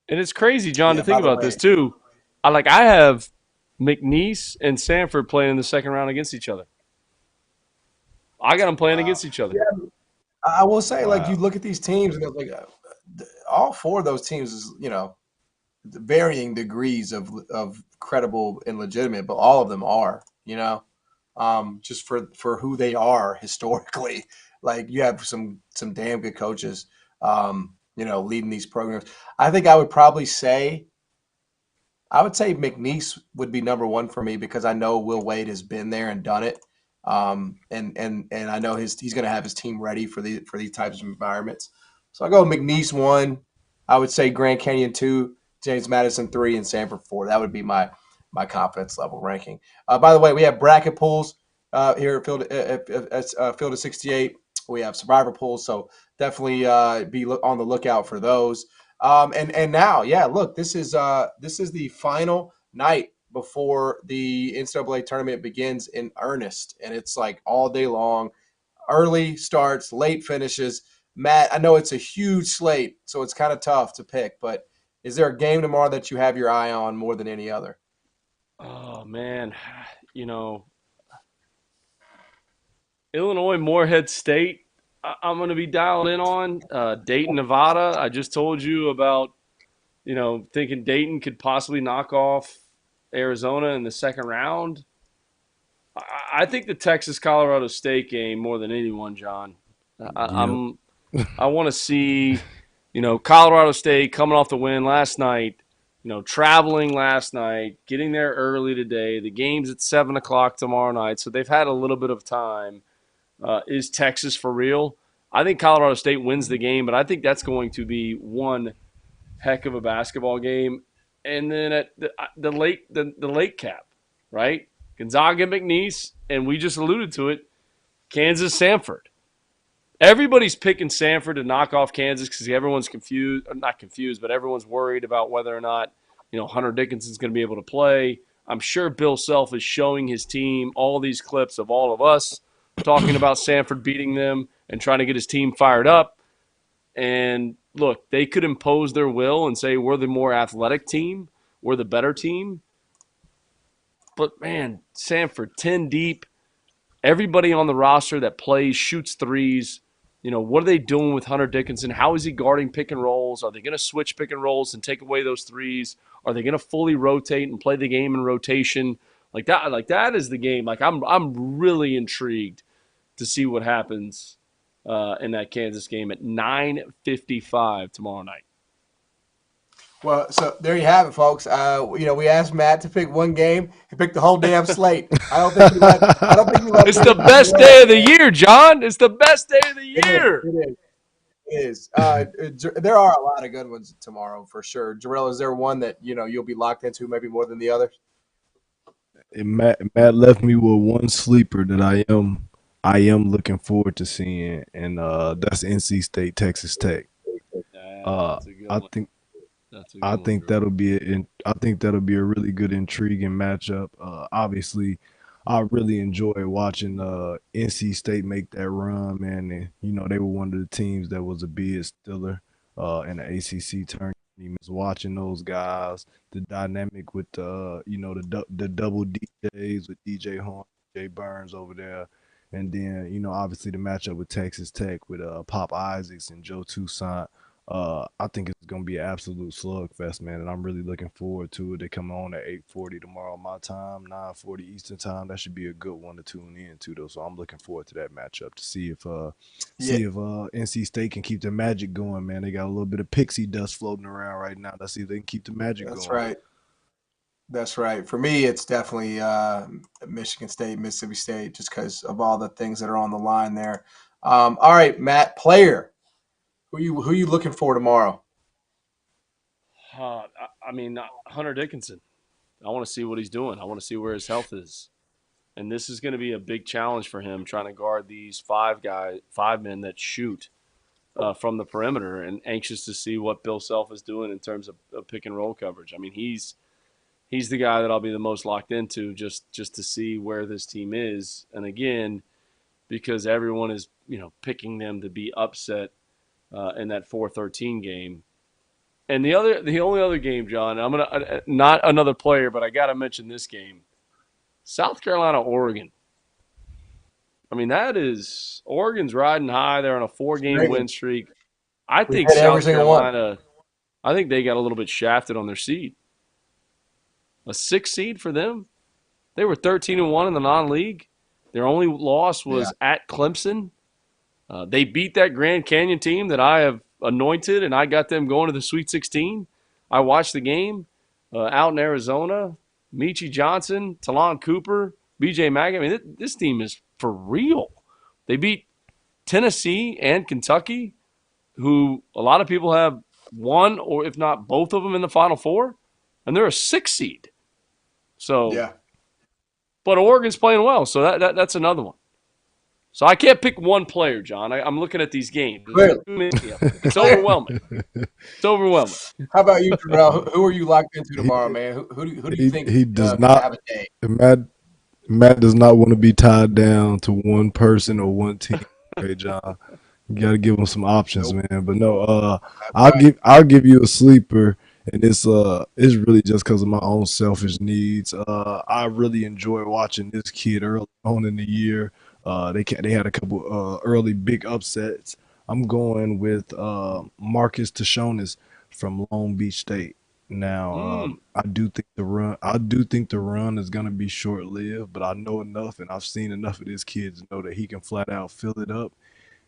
And it's crazy, John, to think about this too. I have McNeese and Sanford playing in the second round against each other. I got them playing against each other. Yeah. I will say, like, you look at these teams, and like all 4 of those teams is, varying degrees of credible and legitimate, but all of them are, just for who they are historically. Like, you have some damn good coaches, leading these programs. I think I would say McNeese would be number 1 for me because I know Will Wade has been there and done it. And I know he's going to have his team ready for these types of environments. So I go McNeese 1. I would say Grand Canyon 2, James Madison 3, and Sanford 4. That would be my confidence level ranking. By the way, we have bracket pools here at Field of 68. We have survivor pools, so definitely be on the lookout for those. And now, look, this is the final night before the NCAA tournament begins in earnest. And it's like all day long, early starts, late finishes. Matt, I know it's a huge slate, so it's kind of tough to pick, but is there a game tomorrow that you have your eye on more than any other? Oh, man. Illinois Morehead State, I'm going to be dialed in on. Dayton, Nevada, I just told you about, thinking Dayton could possibly knock off Arizona in the second round. I think the Texas-Colorado State game more than anyone, John. I want to see, Colorado State coming off the win last night, traveling last night, getting there early today. The game's at 7 o'clock tomorrow night, so they've had a little bit of time. Is Texas for real? I think Colorado State wins the game, but I think that's going to be one heck of a basketball game. And then at the late cap, right? Gonzaga, McNeese, and we just alluded to it, Kansas, Sanford. Everybody's picking Sanford to knock off Kansas because everyone's confused, not confused, but everyone's worried about whether or not Hunter Dickinson's going to be able to play. I'm sure Bill Self is showing his team all these clips of all of us talking about Samford beating them and trying to get his team fired up. And look, they could impose their will and say we're the more athletic team, we're the better team. But, man, Samford, 10 deep, everybody on the roster that plays, shoots threes. What are they doing with Hunter Dickinson? How is he guarding pick and rolls? Are they going to switch pick and rolls and take away those threes? Are they going to fully rotate and play the game in rotation? Like that is the game. Like I'm really intrigued to see what happens in that Kansas game at 9:55 tomorrow night. Well, so there you have it, folks. We asked Matt to pick one game. He picked the whole damn slate. I don't think he let. It's the best day of the year, John. It's the best day of the year. It is. There are a lot of good ones tomorrow for sure. Jarrell, is there one that you'll be locked into maybe more than the others? Matt left me with one sleeper that I am looking forward to seeing, and that's NC State Texas Tech. I think that'll be a really good, intriguing matchup. Obviously, I really enjoy watching NC State make that run, man. And, they were one of the teams that was a bid stiller in the ACC tournament. Watching those guys, the dynamic with the double DJs with DJ Horn, Jay Burns over there, and then obviously the matchup with Texas Tech with Pop Isaacs and Joe Toussaint. I think it's going to be an absolute slugfest, man, and I'm really looking forward to it. They come on at 8:40 tomorrow my time, 9:40 Eastern time. That should be a good one to tune in to, though. So I'm looking forward to that matchup to see if NC State can keep the magic going, man. They got a little bit of pixie dust floating around right now. Let's see if they can keep the magic going. That's right. For me, it's definitely Michigan State, Mississippi State, just because of all the things that are on the line there. All right, Matt, player. Who you looking for tomorrow? Hunter Dickinson. I want to see what he's doing. I want to see where his health is. And this is going to be a big challenge for him trying to guard these five men that shoot from the perimeter, and anxious to see what Bill Self is doing in terms of pick and roll coverage. I mean, he's the guy that I'll be the most locked into just to see where this team is. And again, because everyone is, picking them to be upset in that 4-13 game. And the only other game, John, I'm gonna not another player, but I got to mention this game: South Carolina, Oregon. I mean, Oregon's riding high. They're on a 4-game win streak. I think South Carolina. I think they got a little bit shafted on their seed. A 6 seed for them. They were 13-1 in the non-league. Their only loss was at Clemson. They beat that Grand Canyon team that I have anointed, and I got them going to the Sweet 16. I watched the game out in Arizona. Michi Johnson, Talon Cooper, B.J. Mack. I mean, this team is for real. They beat Tennessee and Kentucky, who a lot of people have one or if not both of them in the Final Four, and they're a 6 seed. So, but Oregon's playing well, so that's another one. So I can't pick one player, John. I'm looking at these games. It's overwhelming. It's overwhelming. How about you, Terrell? Who are you locked into tomorrow, man? Who do you think he does not have a day? Matt does not want to be tied down to one person or one team. Okay, John. You got to give him some options, man. But no, I'll give you a sleeper, and it's really just because of my own selfish needs. I really enjoy watching this kid early on in the year. They had a couple early big upsets. I'm going with Marcus Tashonis from Long Beach State. Now, I do think the run is gonna be short lived, but I know enough, and I've seen enough of this kid to know that he can flat out fill it up,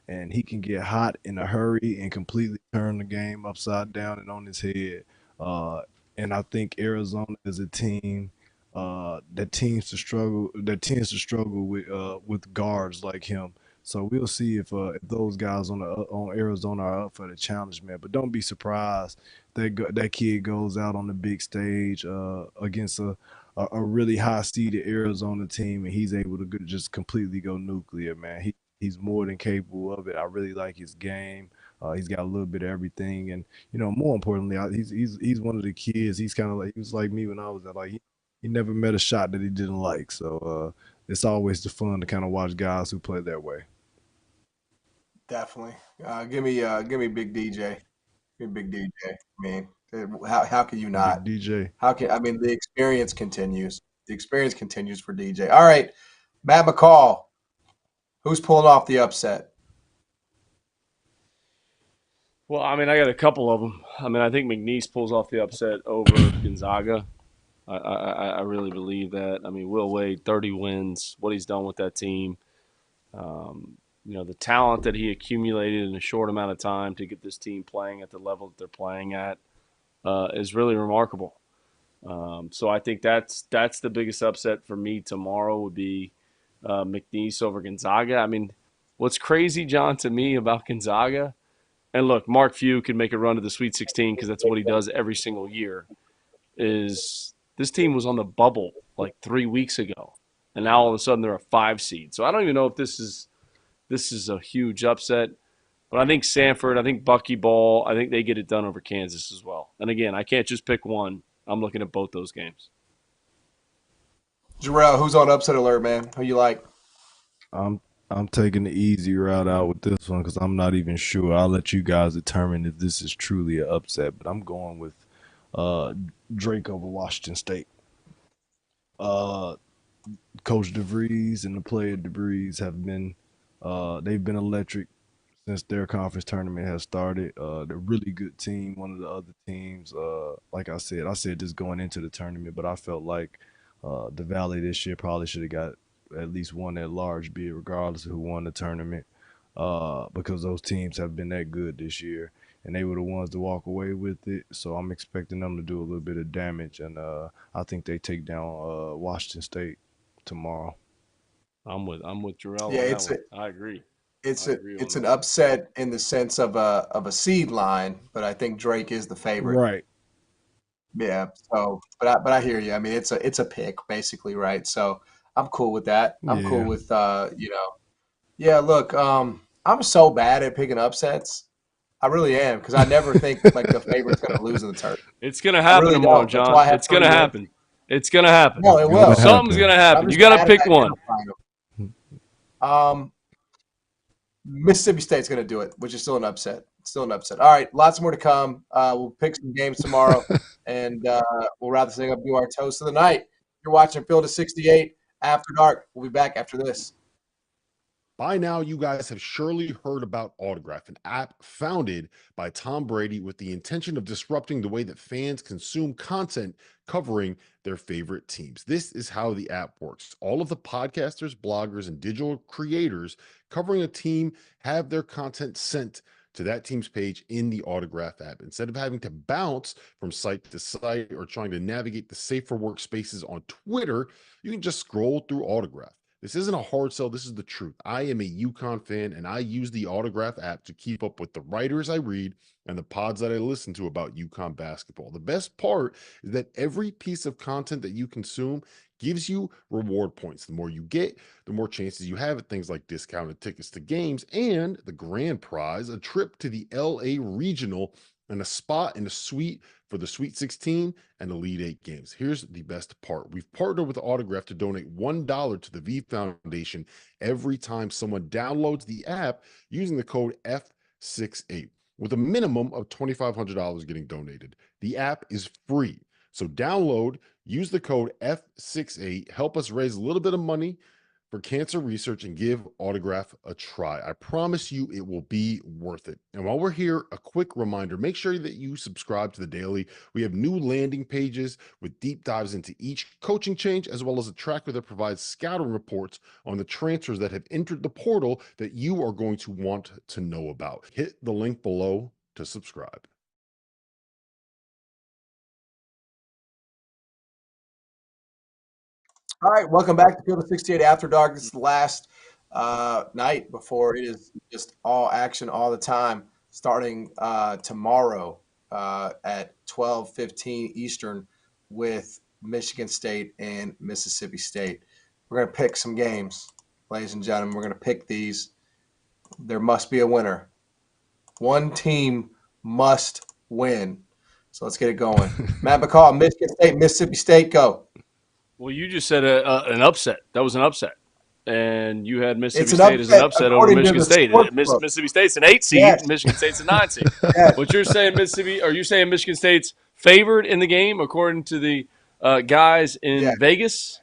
and he can get hot in a hurry and completely turn the game upside down and on his head. And I think Arizona is a team that tends to struggle with guards like him. So we'll see if those guys on Arizona are up for the challenge, man. But don't be surprised that kid goes out on the big stage against a really high seeded Arizona team, and he's able to just completely go nuclear, man. He's more than capable of it. I really like his game. He's got a little bit of everything, and more importantly, he's one of the kids. He's kind of like he was like me when I was at he never met a shot that he didn't like. So it's always the fun to kind of watch guys who play that way. Definitely. Give me Big DJ. Give me Big DJ. I mean, how can you not? Big DJ. The experience continues. The experience continues for DJ. All right, Matt McCall. Who's pulling off the upset? Well, I got a couple of them. I think McNeese pulls off the upset over Gonzaga. I really believe that. Will Wade, 30 wins, what he's done with that team. The talent that he accumulated in a short amount of time to get this team playing at the level that they're playing at is really remarkable. So I think that's the biggest upset for me tomorrow would be McNeese over Gonzaga. What's crazy, John, to me about Gonzaga, and look, Mark Few can make a run to the Sweet 16 because that's what he does every single year, is this team was on the bubble like 3 weeks ago, and now all of a sudden they're a 5 seed. So I don't even know if this is a huge upset, but I think Sanford, I think Buckyball, I think they get it done over Kansas as well. And again, I can't just pick one. I'm looking at both those games. Jarrell, who's on upset alert, man? Who you like? I'm taking the easy route out with this one because I'm not even sure. I'll let you guys determine if this is truly an upset, but I'm going with Drake over Washington State. Coach DeVries and the player DeVries have been they've been electric since their conference tournament has started. They're a really good team. One of the other teams, like I said this going into the tournament, but I felt like the Valley this year probably should have got at least one at large bid, regardless of who won the tournament, because those teams have been that good this year, and they were the ones to walk away with it. So I'm expecting them to do a little bit of damage, and I think they take down Washington State tomorrow. I'm with Jarrell. Yeah, I agree. It's an upset in the sense of a seed line, but I think Drake is the favorite. Right. Yeah. So, but I hear you. It's a pick basically, right? So I'm cool with that. I'm cool with Yeah. Look, I'm so bad at picking upsets. I really am because I never think like the favorite's going to lose in the tournament. It's going to happen tomorrow, John. It's going to happen. It's going to happen. No, it will. Something's going to happen. You got to pick one. Mississippi State's going to do it, which is still an upset. Still an upset. All right, lots more to come. We'll pick some games tomorrow, and we'll wrap this thing up. Do our toast of the night. You're watching Field of 68 After Dark. We'll be back after this. By now, you guys have surely heard about Autograph, an app founded by Tom Brady with the intention of disrupting the way that fans consume content covering their favorite teams. This is how the app works. All of the podcasters, bloggers, and digital creators covering a team have their content sent to that team's page in the Autograph app. Instead of having to bounce from site to site or trying to navigate the safer workspaces on Twitter, you can just scroll through Autograph. This isn't a hard sell. This is the truth. I am a UConn fan, and I use the Autograph app to keep up with the writers I read and the pods that I listen to about UConn basketball. The best part is that every piece of content that you consume gives you reward points. The more you get, the more chances you have at things like discounted tickets to games and the grand prize, a trip to the LA Regional and a spot in a suite for the Sweet 16 and Elite 8 games. Here's the best part. We've partnered with Autograph to donate $1 to the V Foundation every time someone downloads the app using the code F68, with a minimum of $2,500 getting donated. The app is free. So download, use the code F68, help us raise a little bit of money for cancer research, and give Autograph a try. I promise you it will be worth it. And while we're here, a quick reminder, make sure that you subscribe to the Daily. We have new landing pages with deep dives into each coaching change, as well as a tracker that provides scouting reports on the transfers that have entered the portal that you are going to want to know about. Hit the link below to subscribe. All right, welcome back to Field of 68 After Dark. This is the last night before it is just all action all the time, starting tomorrow at 12:15 Eastern with Michigan State and Mississippi State. We're going to pick some games, ladies and gentlemen. We're going to pick these. There must be a winner. One team must win. So let's get it going. Matt McCall, Michigan State, Mississippi State, go. Well, you just said an upset. That was an upset. And you had Mississippi It's an State as an upset upset over according to Michigan the State. sports book. Mississippi State's an 8 seed, Yes. and Michigan State's a 9 seed. Yes. But you're saying Mississippi, are you saying Michigan State's favored in the game according to the guys in Yes. Vegas?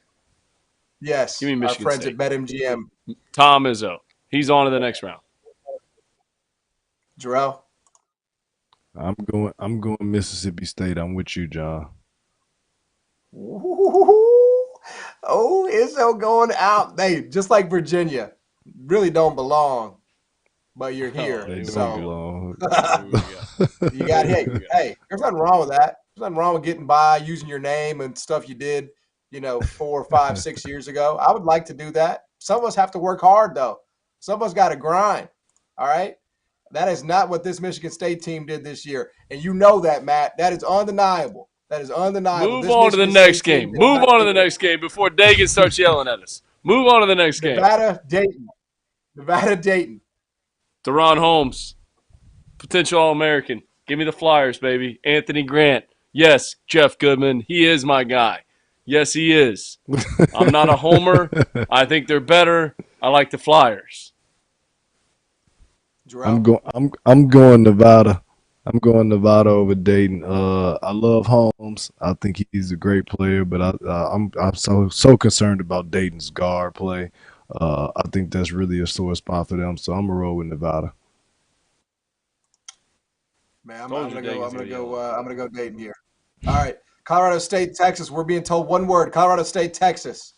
Yes. Give me Michigan Our friends State. at BetMGM. Tom Izzo. He's on to the next round. Jarrell? I'm going Mississippi State. I'm with you, John. Ooh. Oh, Izzo going out. Hey, just like Virginia, really don't belong, but you're here. They so don't belong. you got hey, there's nothing wrong with that. There's nothing wrong with getting by, using your name and stuff you did, 4, 5, 6 years ago. I would like to do that. Some of us have to work hard though. Some of us got to grind. All right. That is not what this Michigan State team did this year. And you know that, Matt. That is undeniable. That is undeniable. Move on to the next game. Move on to the next game before Dagan starts yelling at us. Move on to the next game. Nevada, Dayton. Deron Holmes, potential All-American. Give me the Flyers, baby. Anthony Grant. Yes, Jeff Goodman. He is my guy. Yes, he is. I'm not a homer. I think they're better. I like the Flyers. I'm going Nevada. I'm going Nevada over Dayton. I love Holmes. I think he's a great player, but I'm so concerned about Dayton's guard play. I think that's really a sore spot for them. So I'm gonna roll with Nevada. Man, I'm gonna go Dayton here. All right, Colorado State, Texas. We're being told one word: Colorado State, Texas.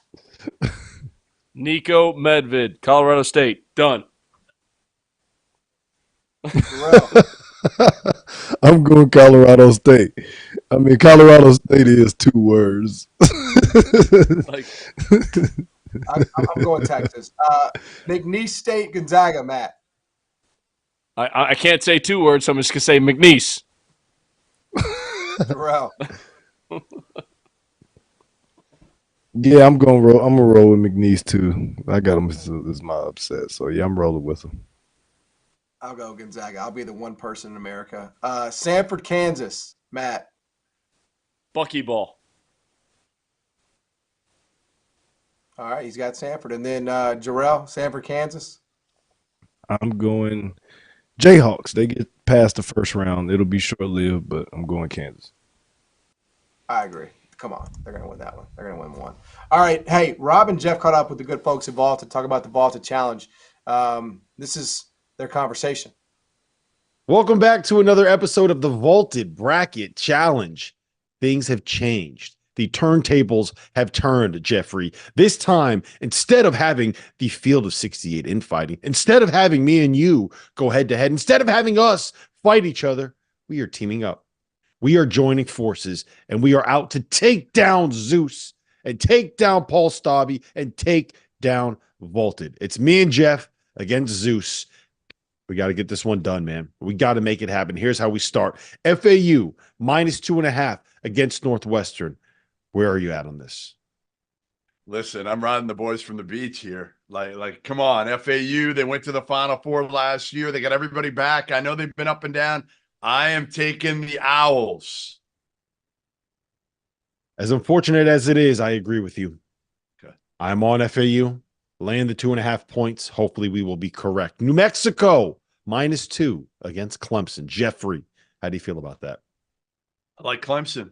Nico Medved, Colorado State. Done. I'm going Colorado State. I mean, Colorado State is 2 words. I'm going Texas. McNeese State, Gonzaga, Matt. I can't say 2 words, so I'm just going to say McNeese. Terrell. Yeah, I'm gonna roll with McNeese too. I got him as my upset, so yeah, I'm rolling with him. I'll go Gonzaga. I'll be the one person in America. Sanford, Kansas, Matt. Buckyball. All right, he's got Sanford. And then Jarrell, Sanford, Kansas. I'm going Jayhawks. They get past the first round. It'll be short-lived, but I'm going Kansas. I agree. Come on. They're going to win that one. They're going to win one. All right. Hey, Rob and Jeff caught up with the good folks at Vault to talk about the Vaulted Challenge. This is their conversation. Welcome back to another episode of the Vaulted Bracket Challenge. Things have changed. The turntables have turned, Jeffrey. This time, instead of having the field of 68 infighting, instead of having me and you go head-to-head, instead of having us fight each other, we are teaming up. We are joining forces, and we are out to take down Zeus and take down Paul Staubby and take down Vaulted. It's me and Jeff against Zeus. We got to get this one done, man. We got to make it happen. Here's how we start. FAU -2.5 against Northwestern. Where are you at on this? Listen, I'm riding the boys from the beach here. Like, come on, FAU. They went to the Final Four last year. They got everybody back. I know they've been up and down. I am taking the Owls. As unfortunate as it is, I agree with you. Okay. I'm on FAU, laying the 2.5 points. Hopefully we will be correct. New Mexico, -2 against Clemson. Jeffrey, how do you feel about that? I like Clemson.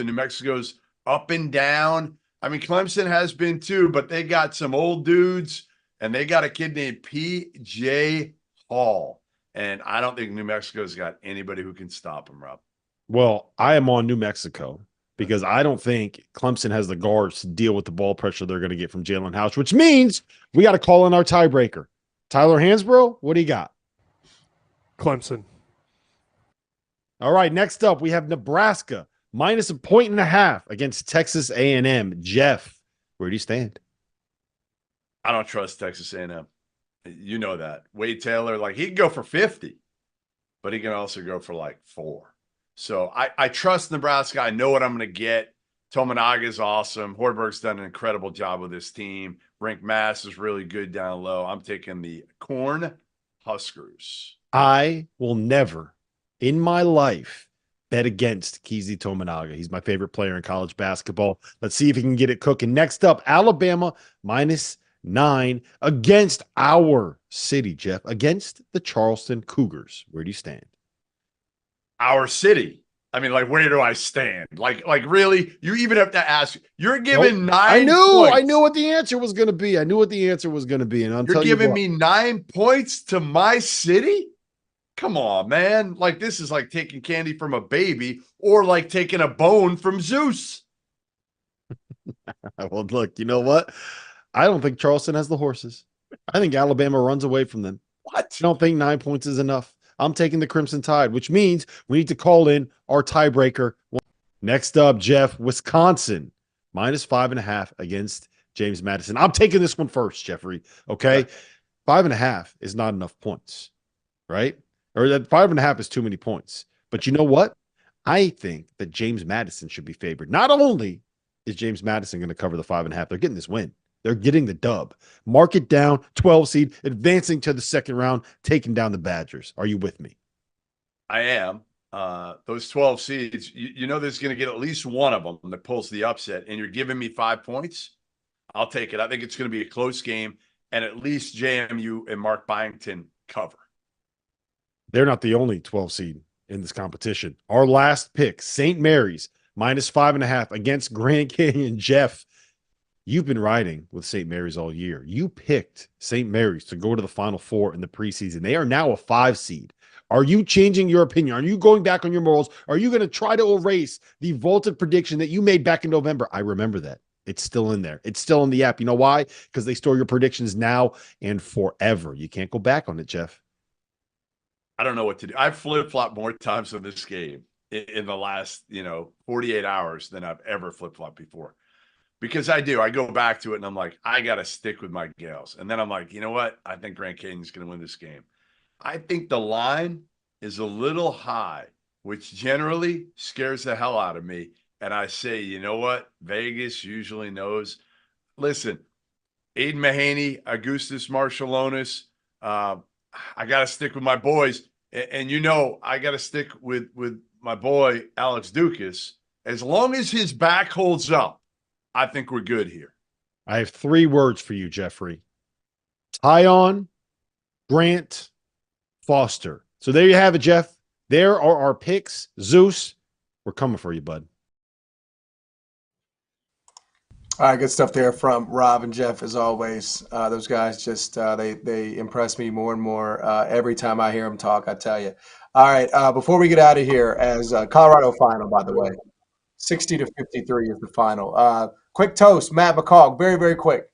New Mexico's up and down. I mean, Clemson has been too, but they got some old dudes, and they got a kid named P.J. Hall. And I don't think New Mexico's got anybody who can stop him, Rob. Well, I am on New Mexico because I don't think Clemson has the guards to deal with the ball pressure they're going to get from Jalen House, which means we got to call in our tiebreaker. Tyler Hansbrough, what do you got? Clemson. All right, next up, we have Nebraska -1.5 against Texas A&M. Jeff, where do you stand? I don't trust Texas A&M. You know that. Wade Taylor, he can go for 50, but he can also go for 4. So I trust Nebraska. I know what I'm going to get. Tominaga is awesome. Hoiberg's done an incredible job with this team. Rink Mass is really good down low. I'm taking the Corn Huskers. I will never in my life bet against Keezy Tominaga. He's my favorite player in college basketball. Let's see if he can get it cooking. Next up, Alabama -9 against our city, Jeff, against the Charleston Cougars. Where do you stand? Our city. I mean, like, where do I stand? Like, really? You even have to ask. You're giving 9 I points. knew what the answer was going to be. And You're giving me 9 points to my city? Come on, man. Like, this is like taking candy from a baby or like taking a bone from Zeus. Well, look, you know what? I don't think Charleston has the horses. I think Alabama runs away from them. What? I don't think 9 points is enough. I'm taking the Crimson Tide, which means we need to call in our tiebreaker. Next up, Jeff, Wisconsin -5.5 against James Madison. I'm taking this one first, Jeffrey. Okay. 5.5 is not enough points, right? Or that 5.5 is too many points. But you know what? I think that James Madison should be favored. Not only is James Madison going to cover the 5.5, they're getting this win. They're getting the dub. Mark it down, 12 seed, advancing to the second round, taking down the Badgers. Are you with me? I am. Those 12 seeds, you know there's going to get at least one of them that pulls the upset, and you're giving me 5 points. I'll take it. I think it's going to be a close game, and at least JMU and Mark Byington cover. They're not the only 12 seed in this competition. Our last pick, St. Mary's, -5.5 against Grand Canyon. Jeff, you've been riding with St. Mary's all year. You picked St. Mary's to go to the Final Four in the preseason. They are now a 5 seed. Are you changing your opinion? Are you going back on your morals? Are you going to try to erase the vaulted prediction that you made back in November? I remember that. It's still in there. It's still in the app. You know why? Because they store your predictions now and forever. You can't go back on it, Jeff. I don't know what to do. I've flip-flopped more times in this game in the last, 48 hours than I've ever flip-flopped before. Because I do. I go back to it, and I'm like, I got to stick with my Gales. And then I'm like, you know what? I think Grand Canyon's going to win this game. I think the line is a little high, which generally scares the hell out of me. And I say, you know what? Vegas usually knows. Listen, Aiden Mahaney, Augustus Marshallonis, I got to stick with my boys. And I got to stick with my boy, Alex Dukas. As long as his back holds up, I think we're good here. I have 3 words for you, Jeffrey. Tyon, Grant, Foster. So there you have it, Jeff. There are our picks. Zeus, we're coming for you, bud. All right, good stuff there from Rob and Jeff, as always. Those guys just they impress me more and more every time I hear them talk, I tell you. All right, before we get out of here, as Colorado final, by the way, 60-53 is the final. Quick toast, Matt McCall, very, very quick.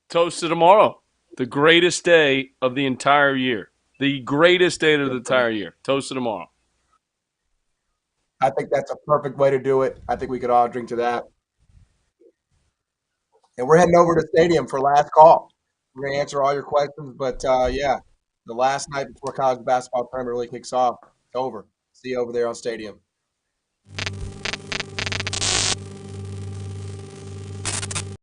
Toast to tomorrow, the greatest day of the entire year. The greatest day of the entire year. Toast to tomorrow. I think that's a perfect way to do it. I think we could all drink to that. And we're heading over to the stadium for last call. We're going to answer all your questions. But, the last night before college basketball tournament really kicks off, it's over. See you over there on stadium.